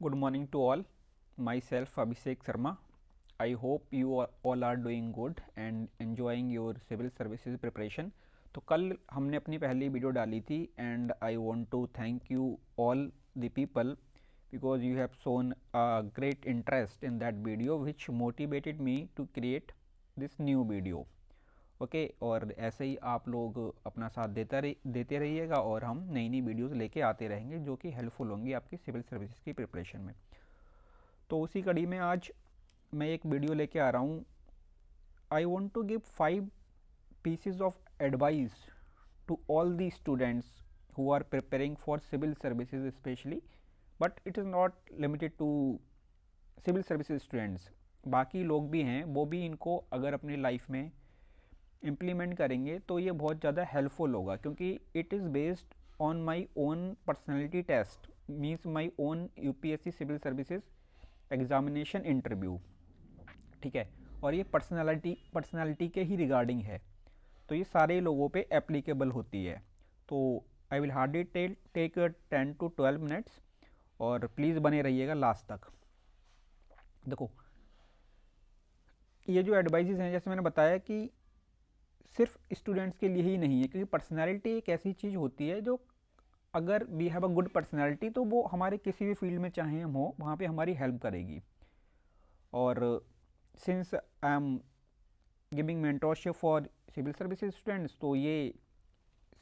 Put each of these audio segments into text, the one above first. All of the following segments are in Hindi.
Good morning to all. Myself Abhishek Sharma. I hope you all are doing good and enjoying your civil services preparation. तो कल हमने अपनी पहली वीडियो डाली थी and I want to thank you all the people because you have shown a great interest in that video which motivated me to create this new video. Okay और ऐसे ही आप लोग अपना साथ देते रहिएगा और हम नई नई वीडियोस लेके आते रहेंगे जो कि हेल्पफुल होंगी आपकी सिविल सर्विसेज की प्रिपरेशन में। तो उसी कड़ी में आज मैं एक वीडियो लेके आ रहा हूँ। I want to give 5 pieces of advice to all the students who are preparing for civil services especially, but it is not limited to civil services students. बाकी लोग भी हैं, वो भी इनको अगर अपनी लाइफ में इम्प्लीमेंट करेंगे तो ये बहुत ज़्यादा हेल्पफुल होगा, क्योंकि it is based on my own personality test, means my own UPSC civil services examination interview. ठीक है, और ये पर्सनैलिटी के ही रिगार्डिंग है, तो ये सारे लोगों पे एप्लीकेबल होती है। तो I will hardly take 10 to 12 minutes और प्लीज़ बने रहिएगा लास्ट तक। देखो, ये जो एडवाइजेज हैं, जैसे मैंने बताया कि सिर्फ स्टूडेंट्स के लिए ही नहीं है, क्योंकि पर्सनैलिटी एक ऐसी चीज़ होती है जो अगर we have a good personality तो वो हमारे किसी भी फील्ड में चाहे हम हो वहाँ पे हमारी हेल्प करेगी। और since I am giving mentorship for civil services students, तो ये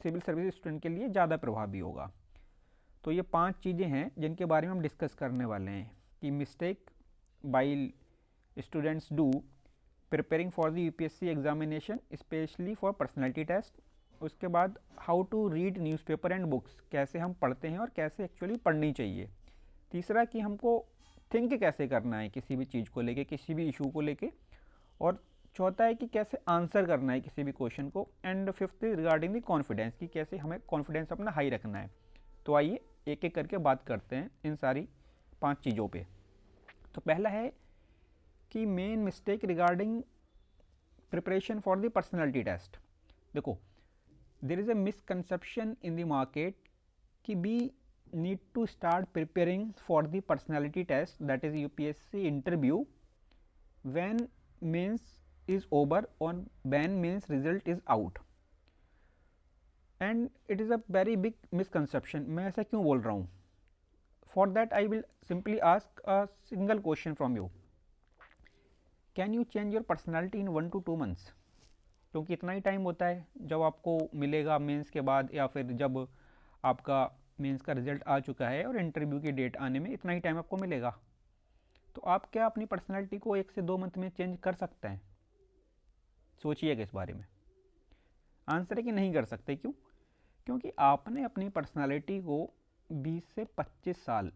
सिविल सर्विसेज स्टूडेंट के लिए ज़्यादा प्रभावी होगा। तो ये 5 चीज़ें हैं जिनके बारे में हम डिस्कस करने वाले हैं कि mistake by students do preparing for the UPSC examination specially for personality test. उसके बाद how to read newspaper and books, कैसे हम पढ़ते हैं और कैसे एक्चुअली पढ़नी चाहिए। तीसरा कि हमको थिंक कैसे करना है किसी भी चीज़ को लेके, किसी भी इशू को लेके। और चौथा है कि कैसे आंसर करना है किसी भी क्वेश्चन को। And fifth regarding the confidence, कि कैसे हमें कॉन्फिडेंस अपना हाई रखना है। तो आइए एक एक करके बात करते हैं इन सारी 5 चीज़ों पे। तो पहला है कि main mistake regarding preparation for the personality test. देखो, there is a misconception in the market कि we need to start preparing for the personality test, that is UPSC interview, when mains is over or when means result is out, and it is a very big misconception. मैं ऐसा क्यों बोल रहा हूँ? For that I will simply ask a single question from you. Can you change your personality in 1 to 2 months? क्योंकि इतना ही टाइम होता है जब आपको मिलेगा मेंस के बाद, या फिर जब आपका मेंस का रिजल्ट आ चुका है और इंटरव्यू की डेट आने में इतना ही टाइम आपको मिलेगा। तो आप क्या अपनी पर्सनैलिटी को 1 से 2 मंथ में चेंज कर सकते हैं? सोचिएगा इस बारे में। आंसर है कि नहीं कर सकते। क्यों? क्योंकि आपने अपनी पर्सनालिटी को 20 से 25 साल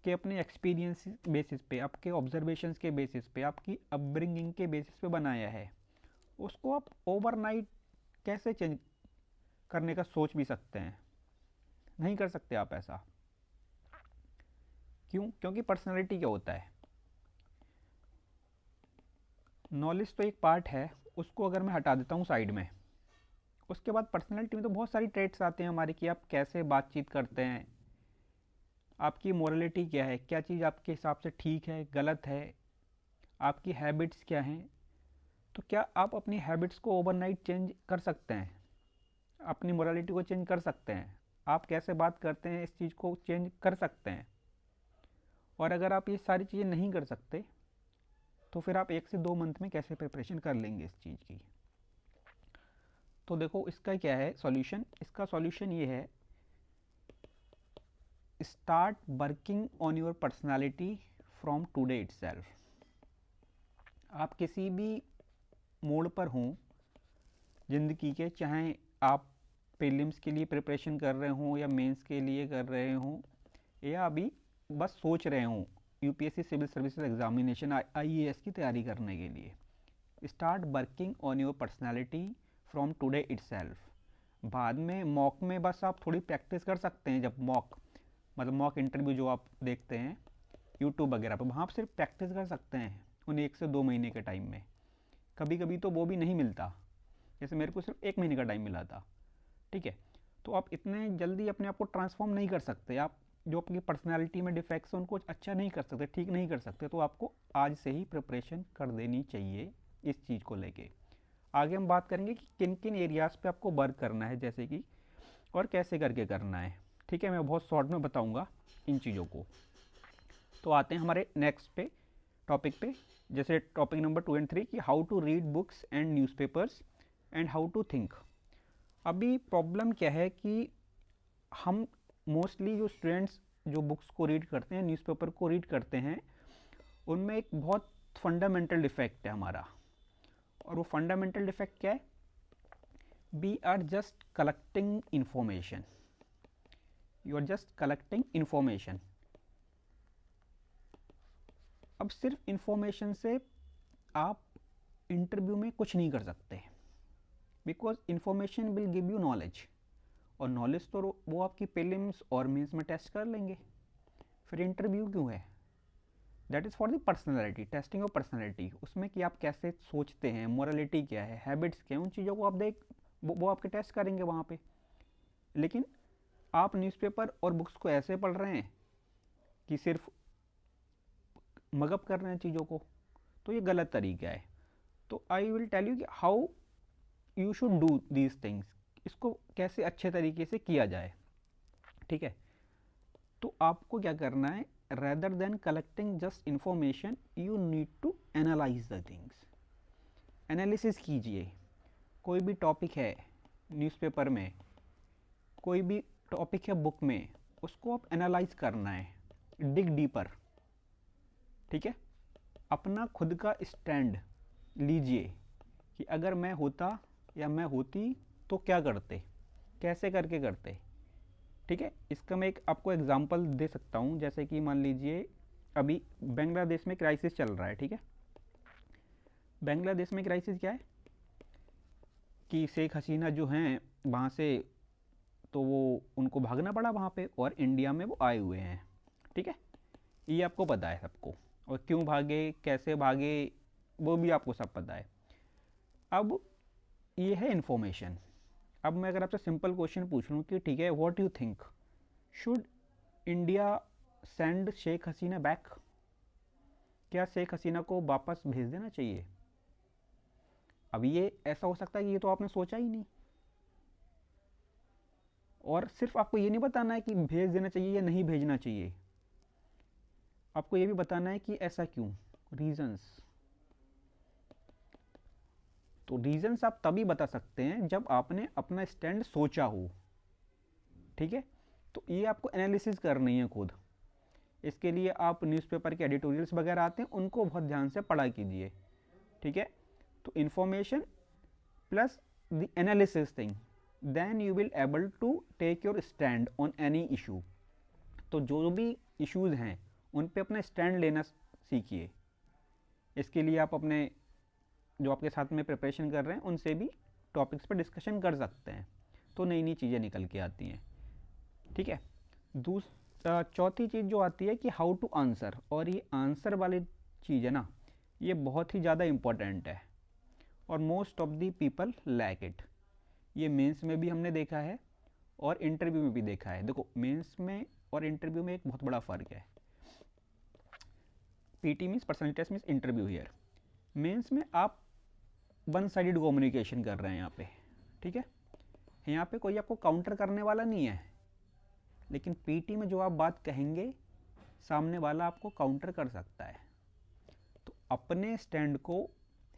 के अपने एक्सपीरियंस बेसिस पे, आपके ऑब्जर्वेशंस के बेसिस पे, आपकी अपब्रिंगिंग के बेसिस पे बनाया है। उसको आप ओवरनाइट कैसे चेंज करने का सोच भी सकते हैं? नहीं कर सकते आप ऐसा। क्यों? क्योंकि पर्सनालिटी क्या होता है? नॉलेज तो एक पार्ट है, उसको अगर मैं हटा देता हूँ साइड में, उसके बाद पर्सनैलिटी में तो बहुत सारी ट्रेट्स आते हैं हमारे, कि आप कैसे बातचीत करते हैं, आपकी मोरलिटी क्या है, क्या चीज़ आपके हिसाब से ठीक है, गलत है, आपकी हैबिट्स क्या हैं। तो क्या आप अपनी हैबिट्स को ओवरनाइट चेंज कर सकते हैं? अपनी मोरालिटी को चेंज कर सकते हैं? आप कैसे बात करते हैं इस चीज़ को चेंज कर सकते हैं? और अगर आप ये सारी चीज़ें नहीं कर सकते तो फिर आप 1 से 2 मंथ में कैसे प्रिपरेशन कर लेंगे इस चीज़ की? तो देखो, इसका क्या है सॉल्यूशन। इसका सॉल्यूशन ये है, start working on your personality from today itself. आप किसी भी मोड पर हों ज़िंदगी के, चाहे आप प्रीलिम्स के लिए प्रिपरेशन कर रहे हों या मेंस के लिए कर रहे हों, या अभी बस सोच रहे हों UPSC civil services examination IAS की तैयारी करने के लिए, start working on your personality from today itself. बाद में मॉक में बस आप थोड़ी प्रैक्टिस कर सकते हैं, जब मॉक इंटरव्यू जो आप देखते हैं यूट्यूब वगैरह पर, वहाँ आप सिर्फ प्रैक्टिस कर सकते हैं उन 1 से 2 महीने के टाइम में। कभी कभी तो वो भी नहीं मिलता, जैसे मेरे को सिर्फ 1 महीने का टाइम मिला था। ठीक है, तो आप इतने जल्दी अपने आप को ट्रांसफॉर्म नहीं कर सकते। आप जो आपकी पर्सनालिटी में डिफेक्ट्स हैं उनको अच्छा नहीं कर सकते, ठीक नहीं कर सकते, तो आपको आज से ही प्रिपरेशन कर देनी चाहिए इस चीज़ को लेके। आगे हम बात करेंगे कि किन किन एरियाज़ पे आपको वर्क करना है, जैसे कि और कैसे करके करना है। ठीक है, मैं बहुत शॉर्ट में बताऊंगा इन चीज़ों को। तो आते हैं हमारे नेक्स्ट पे टॉपिक पे, जैसे टॉपिक नंबर 2 एंड 3 कि how to read books and newspapers and how to think. अभी प्रॉब्लम क्या है कि हम मोस्टली जो स्टूडेंट्स जो बुक्स को रीड करते हैं, न्यूज़पेपर को रीड करते हैं, उनमें एक बहुत फंडामेंटल डिफेक्ट है हमारा। और वो फंडामेंटल डिफेक्ट क्या है? We are just collecting information, you are just collecting information. अब सिर्फ इंफॉर्मेशन से आप इंटरव्यू में कुछ नहीं कर सकते, because information will give you knowledge, और नॉलेज तो वो आपकी प्रीलिम्स और मेंस में टेस्ट कर लेंगे, फिर इंटरव्यू क्यों है? That is for the personality, testing of personality, उसमें कि आप कैसे सोचते हैं, मोरालिटी क्या है, हैबिट्स क्या हैं, उन चीज़ों को आप वो आपके टेस्ट करेंगे वहाँ पे। लेकिन आप न्यूज़पेपर और बुक्स को ऐसे पढ़ रहे हैं कि सिर्फ मगअप कर रहे हैं चीज़ों को, तो ये गलत तरीका है। तो आई विल टेल यू कि how you should do these things, इसको कैसे अच्छे तरीके से किया जाए। ठीक है, तो आपको क्या करना है, rather than collecting just information you need to analyze the things। Analysis कीजिए। कोई भी टॉपिक है न्यूज़पेपर में, कोई भी टॉपिक है बुक में, उसको आप एनालाइज करना है, डिग डीपर। ठीक है, अपना खुद का स्टैंड लीजिए कि अगर मैं होता या मैं होती तो क्या करते, कैसे करके करते। ठीक है, इसका मैं एक आपको एग्जांपल दे सकता हूँ, जैसे कि मान लीजिए अभी बांग्लादेश में क्राइसिस चल रहा है। ठीक है, बांग्लादेश में क्राइसिस क्या है कि शेख हसीना जो हैं वहाँ से, तो वो उनको भागना पड़ा वहाँ पे, और इंडिया में वो आए हुए हैं। ठीक है, ये आपको पता है सबको, और क्यों भागे, कैसे भागे, वो भी आपको सब पता है। अब ये है इन्फॉर्मेशन। अब मैं अगर आपसे सिंपल क्वेश्चन पूछ लूँ कि ठीक है, what you think, should India send Sheikh Hasina back, क्या शेख हसीना को वापस भेज देना चाहिए? अब ये ऐसा हो सकता है कि ये तो आपने सोचा ही नहीं, और सिर्फ आपको ये नहीं बताना है कि भेज देना चाहिए या नहीं भेजना चाहिए, आपको ये भी बताना है कि ऐसा क्यों, रीजंस। तो रीजंस आप तभी बता सकते हैं जब आपने अपना स्टैंड सोचा हो। ठीक है, तो ये आपको एनालिसिस करनी है खुद। इसके लिए आप न्यूज़पेपर के एडिटोरियल्स वगैरह आते हैं, उनको बहुत ध्यान से पढ़ा कीजिए। ठीक है, तो information plus the analysis thing, then you will able to take your stand on any issue. तो जो भी इश्यूज़ हैं उन पे अपना स्टैंड लेना सीखिए। इसके लिए आप अपने जो आपके साथ में प्रिपरेशन कर रहे हैं उनसे भी टॉपिक्स पर डिस्कशन कर सकते हैं, तो नई नई चीज़ें निकल के आती हैं। ठीक है, चौथी चीज़ जो आती है कि हाउ टू आंसर, और ये आंसर वाली चीज़ है ना, ये बहुत ही ज़्यादा इम्पोर्टेंट है, और most of the people lack it. ये मेंस में भी हमने देखा है और इंटरव्यू में भी देखा है। देखो, मेंस में और इंटरव्यू में एक बहुत बड़ा फ़र्क है। PT means personality test means interview here. Mains में आप वन साइडेड कम्युनिकेशन कर रहे हैं यहाँ पे। ठीक है, यहाँ पे कोई आपको काउंटर करने वाला नहीं है, लेकिन पीटी में जो आप बात कहेंगे सामने वाला आपको काउंटर कर सकता है। तो अपने स्टैंड को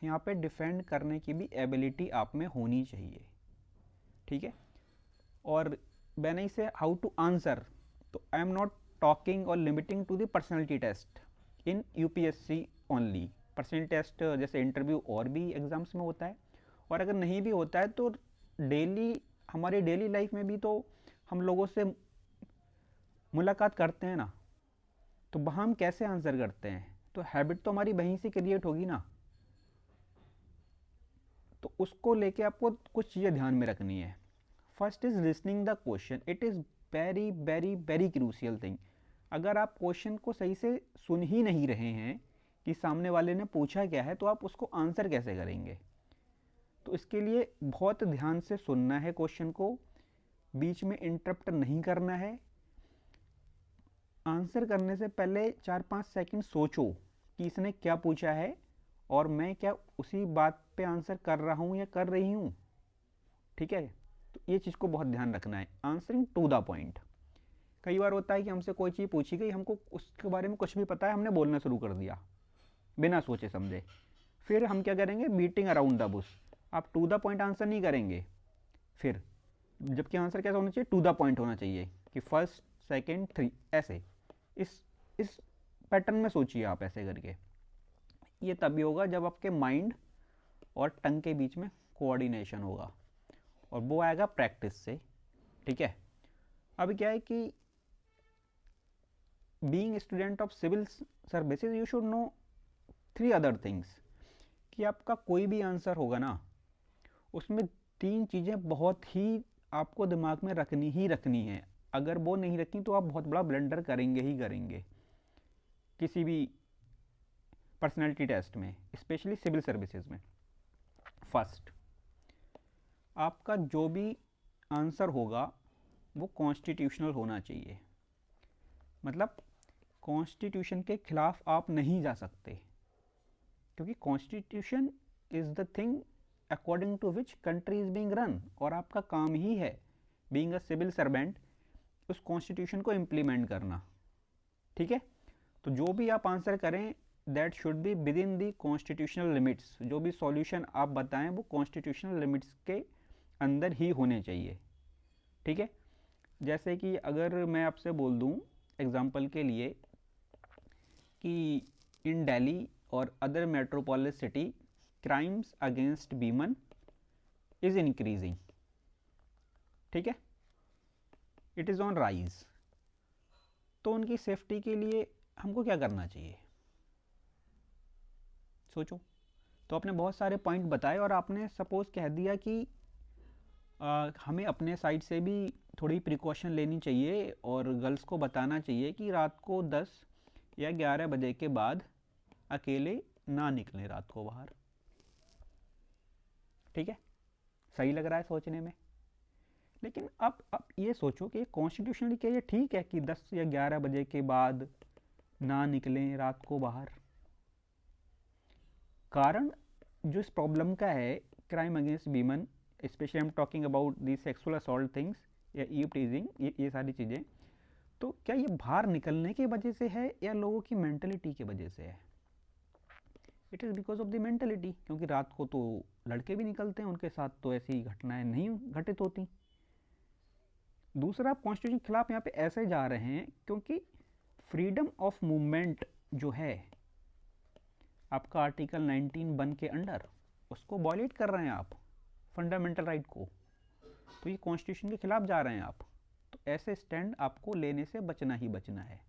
यहाँ पे डिफेंड करने की भी एबिलिटी आप में होनी चाहिए। ठीक है, और व्हेन आई से हाउ टू आंसर, तो आई एम नॉट टॉकिंग और limiting to the personality test in UPSC only. Personality test जैसे इंटरव्यू और भी एग्ज़ाम्स में होता है, और अगर नहीं भी होता है तो डेली, हमारी डेली लाइफ में भी तो हम लोगों से मुलाकात करते हैं ना, तो वहाँ हम कैसे आंसर करते हैं, तो हैबिट तो हमारी वहीं से क्रिएट होगी ना। तो उसको लेके आपको कुछ चीज़ें ध्यान में रखनी है। First is listening the question, it is very very very crucial thing. अगर आप क्वेश्चन को सही से सुन ही नहीं रहे हैं कि सामने वाले ने पूछा क्या है, तो आप उसको आंसर कैसे करेंगे? तो इसके लिए बहुत ध्यान से सुनना है क्वेश्चन को, बीच में इंटरप्ट नहीं करना है, आंसर करने से पहले 4-5 सेकंड सोचो कि इसने क्या पूछा है और मैं क्या उसी बात पे आंसर कर रहा हूँ या कर रही हूँ। ठीक है, तो ये चीज़ को बहुत ध्यान रखना है। Answering to the point. कई बार होता है कि हमसे कोई चीज़ पूछी गई, हमको उसके बारे में कुछ भी पता है, हमने बोलना शुरू कर दिया बिना सोचे समझे। फिर हम क्या करेंगे, बीटिंग अराउंड द बुश। आप टू द पॉइंट आंसर नहीं करेंगे फिर, जबकि आंसर कैसा होना चाहिए, टू द पॉइंट होना चाहिए कि फर्स्ट सेकंड थ्री, ऐसे इस पैटर्न में सोचिए आप ऐसे करके। ये तभी होगा जब आपके माइंड और टंग के बीच में कोऑर्डिनेशन होगा, और वो आएगा प्रैक्टिस से। ठीक है, अब क्या है कि being student of civil services you should know 3 other things, कि आपका कोई भी आंसर होगा ना, उसमें 3 चीज़ें बहुत ही आपको दिमाग में रखनी है। अगर वो नहीं रखी तो आप बहुत बड़ा ब्लंडर करेंगे ही करेंगे किसी भी पर्सनैलिटी टेस्ट में, स्पेशली सिविल सर्विसेज में। फर्स्ट, आपका जो भी आंसर होगा वो कॉन्स्टिट्यूशनल होना चाहिए। मतलब कॉन्स्टिट्यूशन के खिलाफ आप नहीं जा सकते, क्योंकि constitution is the thing according to which country is being run, और आपका काम ही है बीइंग अ सिविल सर्वेंट उस कॉन्स्टिट्यूशन को इम्प्लीमेंट करना। ठीक है, तो जो भी आप आंसर करें that should be within the constitutional limits. जो भी सॉल्यूशन आप बताएं वो कॉन्स्टिट्यूशनल लिमिट्स के अंदर ही होने चाहिए। ठीक है, जैसे कि अगर मैं आपसे बोल दूं एग्जांपल के लिए कि इन दिल्ली और other metropolis city crimes against women is increasing. ठीक है, इट इज़ ऑन राइज। तो उनकी सेफ्टी के लिए हमको क्या करना चाहिए, सोचो। तो आपने बहुत सारे पॉइंट बताए और आपने सपोज कह दिया कि हमें अपने साइड से भी थोड़ी प्रिकॉशन लेनी चाहिए और गर्ल्स को बताना चाहिए कि रात को 10 या 11 बजे के बाद अकेले ना निकलें रात को बाहर। ठीक है, सही लग रहा है सोचने में। लेकिन अब ये सोचो कि कॉन्स्टिट्यूशनली क्या ये ठीक है कि 10 या 11 बजे के बाद ना निकलें रात को बाहर? कारण जो इस प्रॉब्लम का है, crime against women, specially I am talking about the sexual assault things या ईव टीजिंग, ये सारी चीज़ें, तो क्या ये बाहर निकलने की वजह से है या लोगों की मेंटलिटी की वजह से है? It is because of the mentality, क्योंकि रात को तो लड़के भी निकलते हैं, उनके साथ तो ऐसी घटनाएं नहीं घटित होती। दूसरा, आप कॉन्स्टिट्यूशन के खिलाफ यहाँ पे ऐसे जा रहे हैं क्योंकि फ्रीडम ऑफ मूवमेंट जो है आपका आर्टिकल 19(1) के अंडर, उसको वॉयलेट कर रहे हैं आप, फंडामेंटल राइट को। तो ये कॉन्स्टिट्यूशन के खिलाफ जा रहे हैं आप, तो ऐसे स्टैंड आपको लेने से बचना ही बचना है।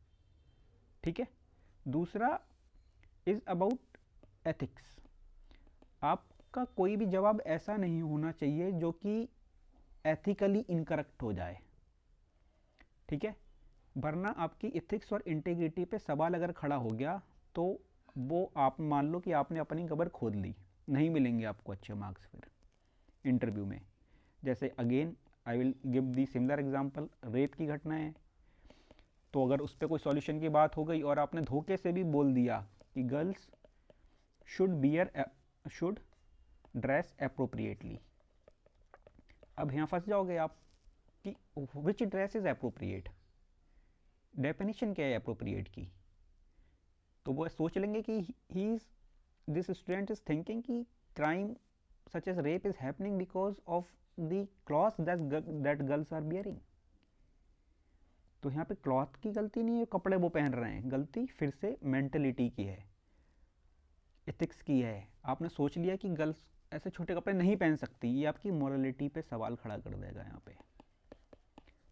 ठीक है, दूसरा इज अबाउट एथिक्स। आपका कोई भी जवाब ऐसा नहीं होना चाहिए जो कि एथिकली इनकरेक्ट हो जाए। ठीक है, वरना आपकी इथिक्स और इंटीग्रिटी पे सवाल अगर खड़ा हो गया तो वो आप मान लो कि आपने अपनी कब्र खोद ली, नहीं मिलेंगे आपको अच्छे मार्क्स फिर इंटरव्यू में। जैसे again I will give the similar example, rape की घटना है, तो अगर उस पर कोई सॉल्यूशन की बात हो गई और आपने धोखे से भी बोल दिया कि गर्ल्स शुड ड्रेस अप्रोप्रिएटली, अब यहाँ फंस जाओगे आप कि which dress is appropriate, definition क्या है अप्रोप्रिएट की। तो वो सोच लेंगे कि he is this student is thinking कि crime such as rape is happening because of the cloth that girls are bearing. तो यहाँ पे क्लॉथ की गलती नहीं है, कपड़े वो पहन रहे हैं, गलती फिर से मेंटलिटी की है, एथिक्स की है। आपने सोच लिया कि गर्ल्स ऐसे छोटे कपड़े नहीं पहन सकती, ये आपकी मॉरलिटी पे सवाल खड़ा कर देगा यहाँ पे।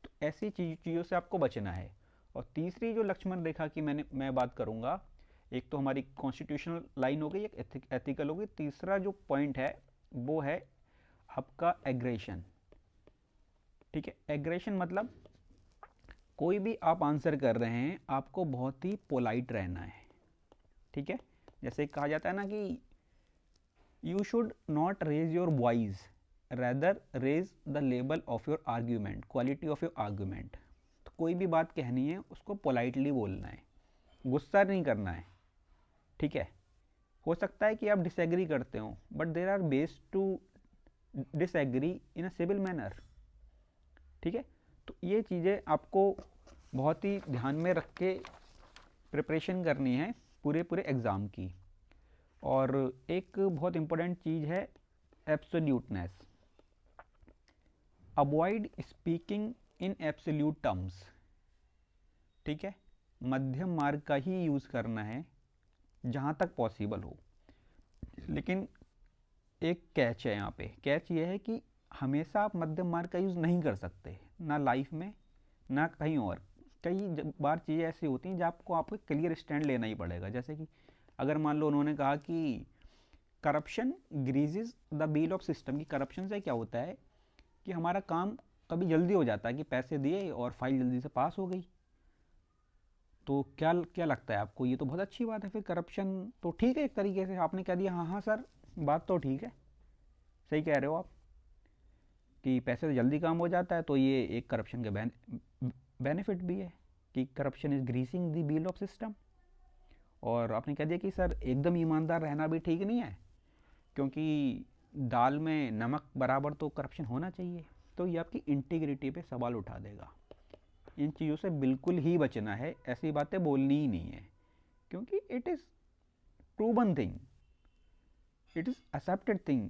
तो ऐसी चीज़ों से आपको बचना है। और तीसरी जो लक्ष्मण रेखा की मैं बात करूँगा, एक तो हमारी कॉन्स्टिट्यूशनल लाइन हो गई, एक एथिकल हो गई, तीसरा जो पॉइंट है वो है आपका एग्रेशन। ठीक है, एग्रेशन मतलब कोई भी आप आंसर कर रहे हैं आपको बहुत ही पोलाइट रहना है। ठीक है, जैसे कहा जाता है ना कि you should not raise your voice, rather raise the level of your argument, quality of your argument. तो कोई भी बात कहनी है उसको पोलाइटली बोलना है, गुस्सा नहीं करना है, ठीक है। हो सकता है कि आप डिसएग्री करते हो, but there are ways to disagree in a civil manner, ठीक है। तो ये चीज़ें आपको बहुत ही ध्यान में रख के प्रिपरेशन करनी है पूरे पूरे एग्ज़ाम की। और एक बहुत इम्पोर्टेंट चीज़ है absoluteness. Avoid speaking in absolute terms, ठीक है। मध्यम मार्ग का ही यूज़ करना है जहाँ तक पॉसिबल हो। लेकिन एक कैच है यहाँ पे, कैच ये है कि हमेशा आप मध्यम मार्ग का यूज़ नहीं कर सकते, ना लाइफ में ना कहीं और। कई बार चीज़ें ऐसी होती हैं जब आपको क्लियर स्टैंड लेना ही पड़ेगा। जैसे कि अगर मान लो उन्होंने कहा कि corruption greases the wheel of system, की करप्शन से क्या होता है कि हमारा काम कभी जल्दी हो जाता है कि पैसे दिए और फाइल जल्दी से पास हो गई। तो क्या क्या लगता है आपको, ये तो बहुत अच्छी बात है। फिर करप्शन तो ठीक है, एक तरीके से आपने कह दिया हाँ हाँ सर, बात तो ठीक है, सही कह रहे हो आप कि पैसे से जल्दी काम हो जाता है, तो ये एक करप्शन के बेनिफिट भी है कि corruption is greasing the wheel of system. और आपने कह दिया कि सर एकदम ईमानदार रहना भी ठीक नहीं है, क्योंकि दाल में नमक बराबर तो करप्शन होना चाहिए। तो ये आपकी इंटीग्रिटी पे सवाल उठा देगा। इन चीज़ों से बिल्कुल ही बचना है, ऐसी बातें बोलनी ही नहीं है, क्योंकि it is proven thing, it is accepted thing.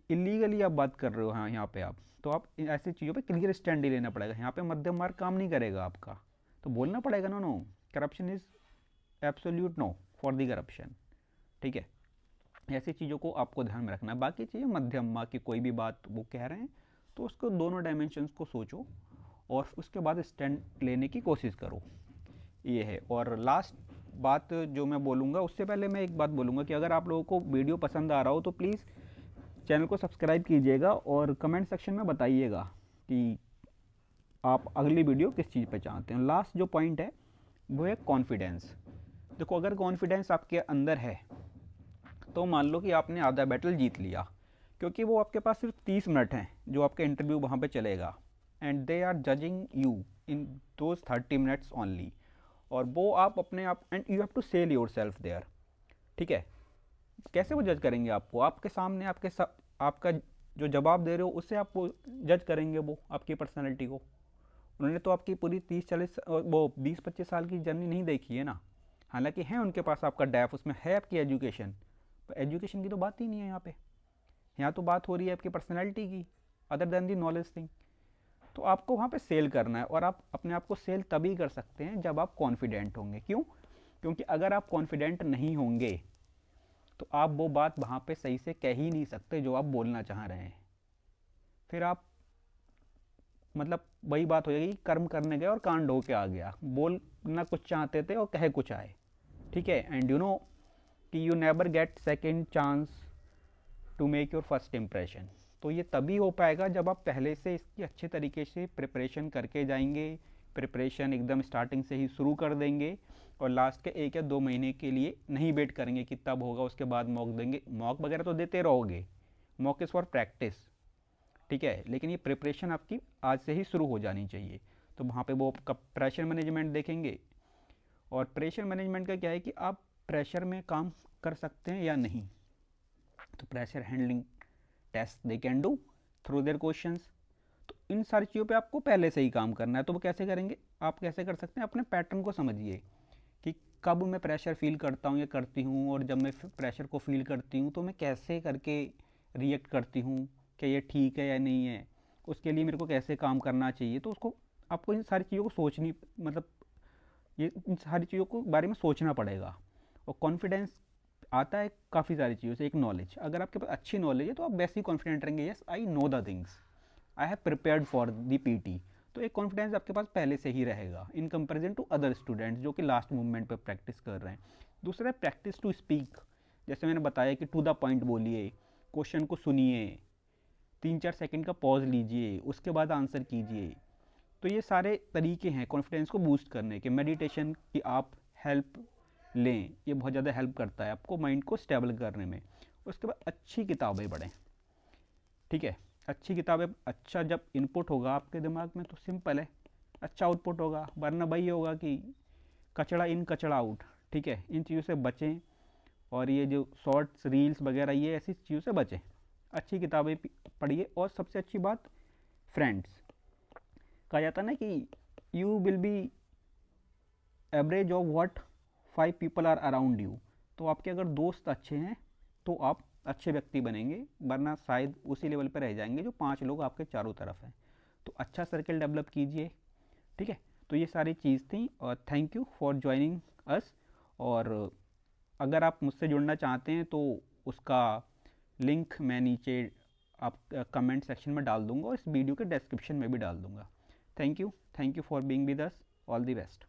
Illegally आप बात कर रहे हो हाँ यहाँ पे आप, तो आप ऐसी चीज़ों पे क्लियर स्टैंड ही लेना पड़ेगा। यहाँ पे मध्यम मार्ग काम नहीं करेगा आपका, तो बोलना पड़ेगा no no, corruption is absolute no for the corruption, ठीक है। ऐसी चीज़ों को आपको ध्यान में रखना है। बाकी चीज़ें मध्यम मार्ग की कोई भी बात वो कह रहे हैं तो उसको दोनों डायमेंशंस को सोचो और उसके बाद स्टैंड लेने की कोशिश करो, ये है। और लास्ट बात जो मैं बोलूँगा, उससे पहले मैं एक बात बोलूँगा कि अगर आप लोगों को वीडियो पसंद आ रहा हो तो प्लीज़ चैनल को सब्सक्राइब कीजिएगा और कमेंट सेक्शन में बताइएगा कि आप अगली वीडियो किस चीज़ पे चाहते हैं। लास्ट जो पॉइंट है वो है कॉन्फिडेंस। देखो, अगर कॉन्फिडेंस आपके अंदर है तो मान लो कि आपने आधा बैटल जीत लिया, क्योंकि वो आपके पास सिर्फ 30 मिनट हैं जो आपका इंटरव्यू वहाँ पे चलेगा, and they are judging you in those 30 minutes only. और वो आप अपने आप, and you have to sell yourself there, ठीक है। कैसे वो जज करेंगे आपको? आपके सामने आपका जो जवाब दे रहे हो उससे आप वो जज करेंगे वो आपकी पर्सनैलिटी को। उन्होंने तो आपकी पूरी 30-40 वो 20-25 साल की जर्नी नहीं देखी है ना। हालांकि है उनके पास आपका डैफ, उसमें है आपकी एजुकेशन, पर एजुकेशन की तो बात ही नहीं है यहाँ पे। यहाँ तो बात हो रही है आपकी पर्सनैलिटी की, अदर देन दी नॉलेज थिंग। तो आपको वहाँ पे सेल करना है, और आप अपने आप को सेल तभी कर सकते हैं जब आप कॉन्फिडेंट होंगे। क्यों? क्योंकि अगर आप कॉन्फिडेंट नहीं होंगे तो आप वो बात वहाँ पे सही से कह ही नहीं सकते जो आप बोलना चाह रहे हैं। फिर आप मतलब वही बात हो जाएगी, कर्म करने गए और कांड हो के आ गया। बोलना कुछ चाहते थे और कहे कुछ आए, ठीक है। एंड यू नो कि you never get second chance to make your first impression. तो ये तभी हो पाएगा जब आप पहले से इसकी अच्छे तरीके से प्रिपरेशन करके जाएंगे। प्रिपरेशन एकदम स्टार्टिंग से ही शुरू कर देंगे और लास्ट के 1 या 2 महीने के लिए नहीं वेट करेंगे कि तब होगा उसके बाद मॉक देंगे। मॉक वगैरह तो देते रहोगे, मॉक इज़ फॉर प्रैक्टिस, ठीक है। लेकिन ये प्रिपरेशन आपकी आज से ही शुरू हो जानी चाहिए। तो वहाँ पे वो आपका प्रेशर मैनेजमेंट देखेंगे। और प्रेशर मैनेजमेंट का क्या है कि आप प्रेशर में काम कर सकते हैं या नहीं। तो pressure handling test they can do through their questions. तो इन सारी चीज़ों पे आपको पहले से ही काम करना है। तो वो कैसे करेंगे? आप कैसे कर सकते हैं? अपने पैटर्न को समझिए कि कब मैं प्रेशर फील करता हूँ या करती हूँ, और जब मैं प्रेशर को फील करती हूँ तो मैं कैसे करके रिएक्ट करती हूँ, कि ये ठीक है या नहीं है, उसके लिए मेरे को कैसे काम करना चाहिए। तो उसको आपको इन सारी चीज़ों को सोचनी, मतलब ये इन सारी चीज़ों को बारे में सोचना पड़ेगा। और कॉन्फिडेंस आता है काफ़ी सारी चीज़ों से। एक नॉलेज, अगर आपके पास अच्छी नॉलेज है तो आप वैसे ही कॉन्फिडेंट रहेंगे, yes I know the things, I have prepared for the PT. तो एक कॉन्फिडेंस आपके पास पहले से ही रहेगा in comparison to other students जो कि लास्ट मोमेंट पे प्रैक्टिस कर रहे हैं। दूसरा है प्रैक्टिस टू स्पीक। जैसे मैंने बताया कि टू द पॉइंट बोलिए, क्वेश्चन को सुनिए, 3-4 सेकंड का पॉज लीजिए, उसके बाद आंसर कीजिए। तो ये सारे तरीके हैं कॉन्फिडेंस को बूस्ट करने के। मेडिटेशन की आप हेल्प लें, ये बहुत ज़्यादा हेल्प करता है आपको माइंड को स्टेबल करने में। उसके बाद अच्छी किताबें पढ़ें, ठीक है। अच्छी किताबें, अच्छा जब इनपुट होगा आपके दिमाग में तो सिंपल है, अच्छा आउटपुट होगा, वरना वही होगा कि कचड़ा इन कचड़ा आउट। ठीक है, इन चीज़ों से बचें, और ये जो शॉर्ट्स रील्स वगैरह ये ऐसी चीज़ों से बचें। अच्छी किताबें पढ़िए, और सबसे अच्छी बात फ्रेंड्स, कहा जाता है ना कि you will be average of what 5 people are around you. तो आपके अगर दोस्त अच्छे हैं तो आप अच्छे व्यक्ति बनेंगे, वरना शायद उसी लेवल पर रह जाएंगे जो 5 लोग आपके चारों तरफ हैं। तो अच्छा सर्कल डेवलप कीजिए। ठीक है, तो ये सारी चीज़ थी, और thank you for joining us. और अगर आप मुझसे जुड़ना चाहते हैं तो उसका लिंक मैं नीचे आप कमेंट सेक्शन में डाल दूंगा, और इस वीडियो के डिस्क्रिप्शन में भी डाल दूंगा। Thank you for being with us. All the best.